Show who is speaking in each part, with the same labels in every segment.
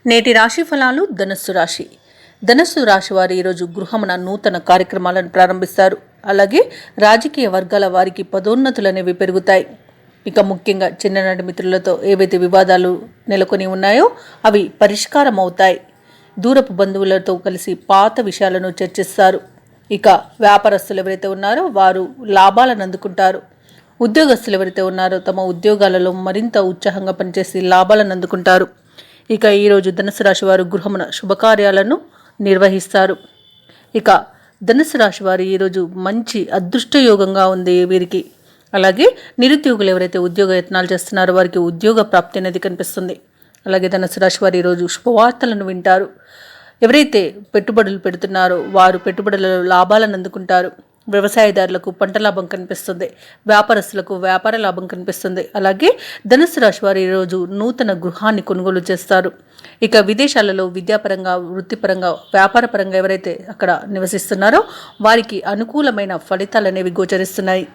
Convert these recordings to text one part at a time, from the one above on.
Speaker 1: నేటి రాశి ఫలాలు. ధనస్సు రాశి వారు ఈరోజు గృహమున నూతన కార్యక్రమాలను ప్రారంభిస్తారు. అలాగే రాజకీయ వర్గాల వారికి పదోన్నతులు అనేవి పెరుగుతాయి. ఇక ముఖ్యంగా చిన్ననాటి మిత్రులతో ఏవైతే వివాదాలు నెలకొని ఉన్నాయో అవి పరిష్కారం అవుతాయి. దూరపు బంధువులతో కలిసి పాత విషయాలను చర్చిస్తారు. ఇక వ్యాపారస్తులు ఎవరైతే ఉన్నారో వారు లాభాలను అందుకుంటారు. ఉద్యోగస్తులు ఎవరైతే ఉన్నారో తమ ఉద్యోగాలలో మరింత ఉత్సాహంగా పనిచేసి లాభాలను అందుకుంటారు. ఇక ఈరోజు ధనుసు రాశి వారు గృహమున శుభకార్యాలను నిర్వహిస్తారు. ఇక ధనుసు రాశి వారు ఈరోజు మంచి అదృష్టయోగంగా ఉంది వీరికి. అలాగే నిరుద్యోగులు ఎవరైతే ఉద్యోగ యత్నాలు చేస్తున్నారో వారికి ఉద్యోగ ప్రాప్తి అనేది కనిపిస్తుంది. అలాగే ధనుసు రాశి వారు ఈరోజు శుభవార్తలను వింటారు. ఎవరైతే పెట్టుబడులు పెడుతున్నారో వారు పెట్టుబడులలో లాభాలను అందుకుంటారు. వ్యవసాయదారులకు పంట లాభం కనిపిస్తుంది. వ్యాపారస్తులకు వ్యాపార లాభం కనిపిస్తుంది. అలాగే ధనుసు రాశి వారు ఈరోజు నూతన గృహాన్ని కొనుగోలు చేస్తారు. ఇక విదేశాలలో విద్యాపరంగా, వృత్తిపరంగా, వ్యాపారపరంగా ఎవరైతే అక్కడ నివసిస్తున్నారో వారికి అనుకూలమైన ఫలితాలు అనేవి గోచరిస్తున్నాయి.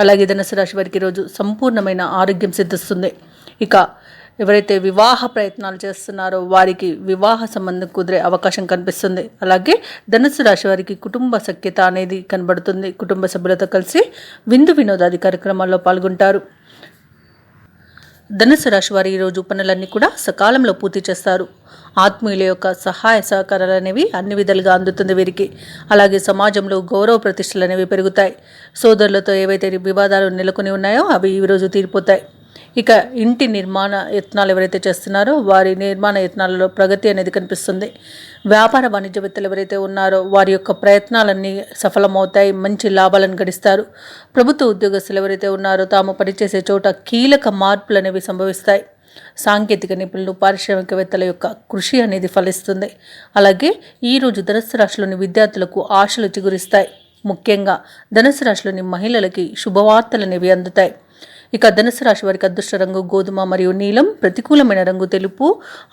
Speaker 1: అలాగే ధనుసు రాశి వారికి ఈరోజు సంపూర్ణమైన ఆరోగ్యం సిద్ధిస్తుంది. ఇక ఎవరైతే వివాహ ప్రయత్నాలు చేస్తున్నారో వారికి వివాహ సంబంధం కుదిరే అవకాశం కనిపిస్తుంది. అలాగే ధనుసు రాశి వారికి కుటుంబ సఖ్యత అనేది కనబడుతుంది. కుటుంబ సభ్యులతో కలిసి విందు వినోదాది కార్యక్రమాల్లో పాల్గొంటారు. ధనుసు రాశి వారు ఈరోజు పనులన్నీ కూడా సకాలంలో పూర్తి చేస్తారు. ఆత్మీయుల యొక్క సహాయ సహకారాలు అనేవి అన్ని విధాలుగా అందుతుంది వీరికి. అలాగే సమాజంలో గౌరవ ప్రతిష్టలు అనేవి పెరుగుతాయి. సోదరులతో ఏవైతే వివాదాలు నెలకొని ఉన్నాయో అవి ఈరోజు తీరిపోతాయి. ఇక ఇంటి నిర్మాణ యత్నాలు ఎవరైతే చేస్తున్నారో వారి నిర్మాణ యత్నాలలో ప్రగతి అనేది కనిపిస్తుంది. వ్యాపార వాణిజ్యవేత్తలు ఎవరైతే ఉన్నారో వారి యొక్క ప్రయత్నాలన్నీ సఫలమవుతాయి. మంచి లాభాలను గడిస్తారు. ప్రభుత్వ ఉద్యోగస్తులు ఎవరైతే ఉన్నారో తాము పనిచేసే చోట కీలక మార్పులు అనేవి సంభవిస్తాయి. సాంకేతిక నిపుణులు, పారిశ్రామికవేత్తల యొక్క కృషి అనేది ఫలిస్తుంది. అలాగే ఈరోజు ధనుసు రాశిలోని విద్యార్థులకు ఆశలు చిగురిస్తాయి. ముఖ్యంగా ధనుసు రాశిలోని మహిళలకి శుభవార్తలు అనేవి అందుతాయి. ఇక ధనుసు రాశి వారికి అదృష్ట రంగు గోధుమ మరియు నీలం, ప్రతికూలమైన రంగు తెలుపు,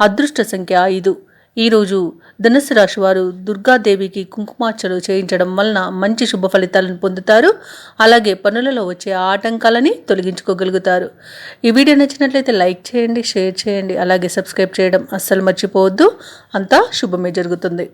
Speaker 1: అదృష్ట సంఖ్య 5. ఈరోజు ధనుసు రాశి వారు దుర్గాదేవికి కుంకుమార్చనలు చేయించడం వలన మంచి శుభ ఫలితాలను పొందుతారు. అలాగే పనులలో వచ్చే ఆటంకాలని తొలగించుకోగలుగుతారు. ఈ వీడియో నచ్చినట్లయితే లైక్ చేయండి, షేర్ చేయండి, అలాగే సబ్స్క్రైబ్ చేయడం అస్సలు మర్చిపోవద్దు. అంతా శుభమే జరుగుతుంది.